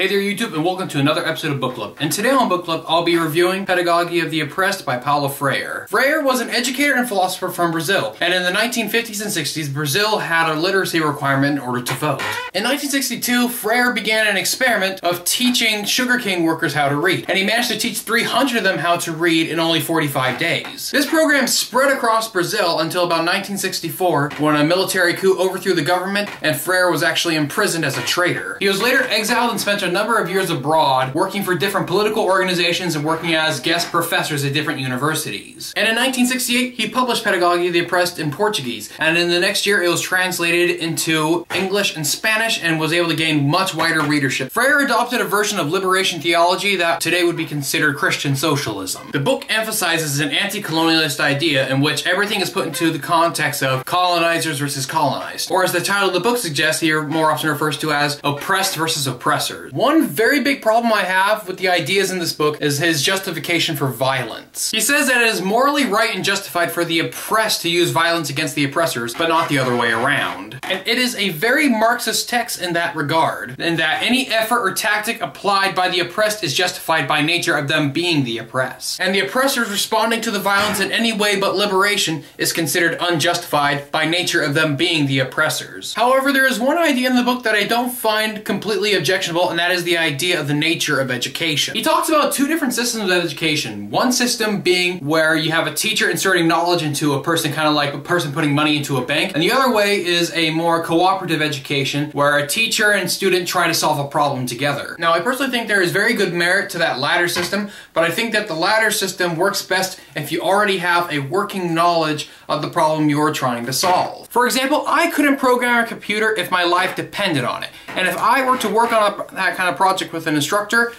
Hey there YouTube, and welcome to another episode of Book Club. And today on Book Club, I'll be reviewing Pedagogy of the Oppressed by Paulo Freire. Freire was an educator and philosopher from Brazil, and in the 1950s and 60s, Brazil had a literacy requirement in order to vote. In 1962, Freire began an experiment of teaching sugarcane workers how to read, and he managed to teach 300 of them how to read in only 45 days. This program spread across Brazil until about 1964, when a military coup overthrew the government, and Freire was actually imprisoned as a traitor. He was later exiled and spent a number of years abroad, working for different political organizations and working as guest professors at different universities. And in 1968, he published Pedagogy of the Oppressed in Portuguese, and in the next year it was translated into English and Spanish and was able to gain much wider readership. Freire adopted a version of liberation theology that today would be considered Christian socialism. The book emphasizes an anti-colonialist idea in which everything is put into the context of colonizers versus colonized, or as the title of the book suggests, he more often refers to as oppressed versus oppressors. One very big problem I have with the ideas in this book is his justification for violence. He says that it is morally right and justified for the oppressed to use violence against the oppressors, but not the other way around. And it is a very Marxist text in that regard, in that any effort or tactic applied by the oppressed is justified by nature of them being the oppressed. And the oppressors responding to the violence in any way but liberation is considered unjustified by nature of them being the oppressors. However, there is one idea in the book that I don't find completely objectionable, and that is the idea of the nature of education. He talks about two different systems of education. One system being where you have a teacher inserting knowledge into a person, kind of like a person putting money into a bank. And the other way is a more cooperative education where a teacher and student try to solve a problem together. Now, I personally think there is very good merit to that latter system, but I think that the latter system works best if you already have a working knowledge of the problem you're trying to solve. For example, I couldn't program a computer if my life depended on it. And if I were to work on that kind of project with an instructor,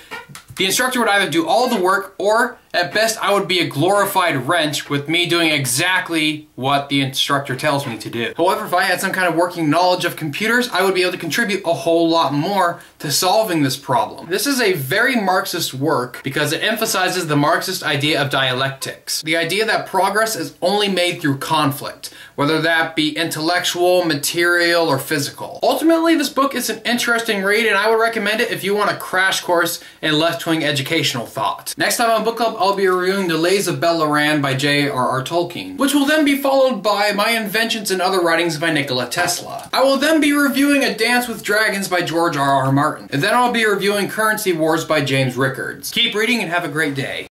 the instructor would either do all the work, or at best I would be a glorified wrench with me doing exactly what the instructor tells me to do. However, if I had some kind of working knowledge of computers, I would be able to contribute a whole lot more to solving this problem. This is a very Marxist work because it emphasizes the Marxist idea of dialectics. The idea that progress is only made through conflict, whether that be intellectual, material, or physical. Ultimately, this book is an interesting read, and I would recommend it if you want a crash course in left-wing educational thought. Next time on Book Club, I'll be reviewing The Lays of Bellerophon by J.R.R. Tolkien, which will then be followed by My Inventions and Other Writings by Nikola Tesla. I will then be reviewing A Dance with Dragons by George R.R. Martin, and then I'll be reviewing Currency Wars by James Rickards. Keep reading and have a great day.